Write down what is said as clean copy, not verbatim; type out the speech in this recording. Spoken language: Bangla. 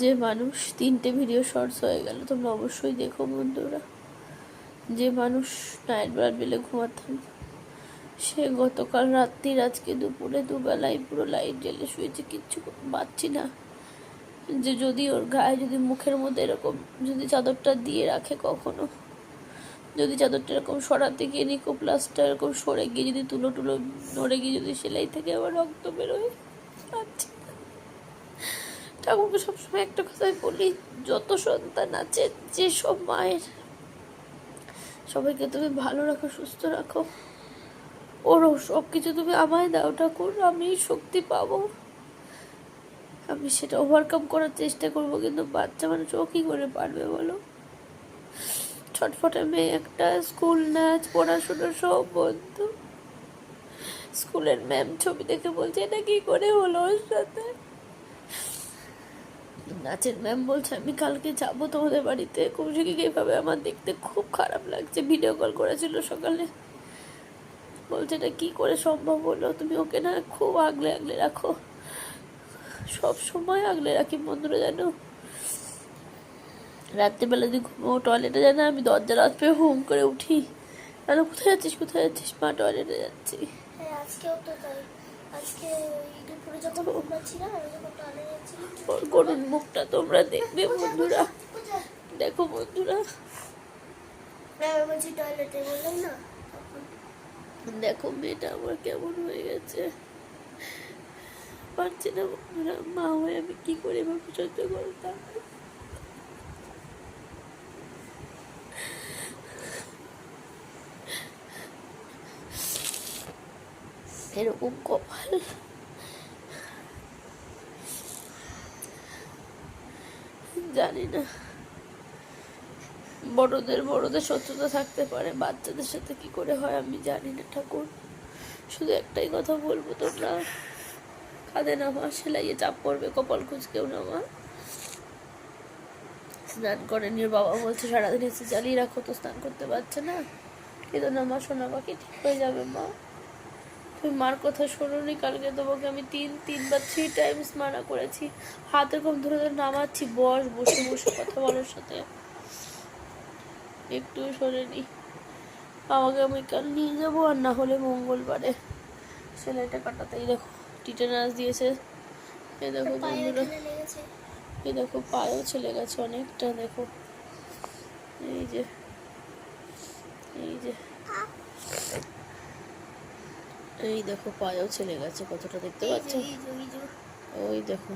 যে মানুষ 3টে ভিডিও শর্টস হয়ে গেল, তোমরা অবশ্যই দেখো বন্ধুরা। যে মানুষ নাইট ব্লাড বেলে ঘুমাতাম, সে গতকাল রাত্রির আজকে দুপুরে দুবেলায় পুরো লাইট জ্বেলে শুয়েছে, কিচ্ছু পাচ্ছি না। যে যদি ওর গায়ে যদি মুখের মধ্যে এরকম যদি চাদরটা দিয়ে রাখে, কখনো যদি চাদরটা এরকম সরাতে গিয়ে নিকোপ্লাসটা এরকম সরে গিয়ে যদি তুলো নড়ে গিয়ে যদি সেলাই থেকে আবার রক্ত বেরোয়, পাচ্ছি না। ঠাকুরকে সবসময় একটা কথাই বলি, যত সন্তান আছে, যেসব মায়ের, সবাইকে তুমি ভালো রাখো, সুস্থ রাখো। ওরও সব কিছু তুমি আমায় দাও ঠাকুর, আমি শক্তি পাবো, আমি সেটা ওভারকাম করার চেষ্টা করবো। কিন্তু বাচ্চা মানুষ ও কী করে পারবে বলো? ছটফটে মেয়ে একটা, স্কুল নাচ পড়াশোনা সব বন্ধ। স্কুলের ম্যাম ছবি দেখে বলছে এটা কি করে হলো ওর সাথে। নাচের ম্যাম বলছে আমি কালকে যাবো তোমাদের বাড়িতে। কৌশিকীকে এইভাবে আমার দেখতে খুব খারাপ লাগছে, ভিডিও কল করেছিল সকালে। বলছে এটা কি করে সম্ভব হলো? তুমি ওকে না খুব আগলে আগলে রাখো। সব সময় আগলে রাখি বন্ধুরা, জানো। রাত্রিবেলা যদি ঘুমো, টয়লেটে যায় না, আমি দরজা রাত পেয়ে হুম করে উঠি, তাহলে কোথায় যাচ্ছিস কোথায় যাচ্ছিস? মা টয়লেটে যাচ্ছি। আজকেও তো তাই। আজকে দুপুরে যখন ঘুমাচ্ছিলাম, আমি যখন টয়লেটে যাচ্ছিলাম, ওর করুণ মুখটা তোমরা দেখবে বন্ধুরা, দেখো বন্ধুরা, আমি বলছি টয়লেটে, বললাম না। দেখো মেয়েটা আমার কেমন হয়ে গেছে। পারছি না বন্ধুরা, মা হয়ে আমি কি করে এভাবে সহ্য করতাম। এরকম কপাল, জানি না। বড়দের শত্রুতা থাকতে পারে, বাচ্চাদের সাথে কি করে হয় আমি জানি না ঠাকুর। শুধু একটাই কথা বলবো, তোমরা কাঁদে নামা, সেলাইয়ে চাপ পড়বে, কপাল কুঁচকেও নামা। স্নান করেনি, ওর বাবা বলছে সারাদিন এসে চালিয়ে রাখো, তো স্নান করতে পারছে না। কিন্তু না মা, সোনা পাখি ঠিক হয়ে যাবে মা। তুমি মার কথা শোনোনি? কালকে তোমাকে আমি তিনবার 3 টাইমস মানা করেছি, হাত এরকম ধরে ধরে নামাচ্ছি, বসে বসে কথা বলার সাথে, একটু শোনেনি। আমাকে আমি কাল নিয়ে যাবো, আর না হলে মঙ্গলবারে সেলাইটা কাটাতেই। দেখো টিটেনাস দিয়েছে, এই দেখো বন্ধুরা, এই দেখো পায়েও ছেলে গেছে অনেকটা, দেখো এই যে এই যে এই দেখো পায়েও ছেলে গেছে কতটা, দেখতে পাচ্ছ? ওই দেখো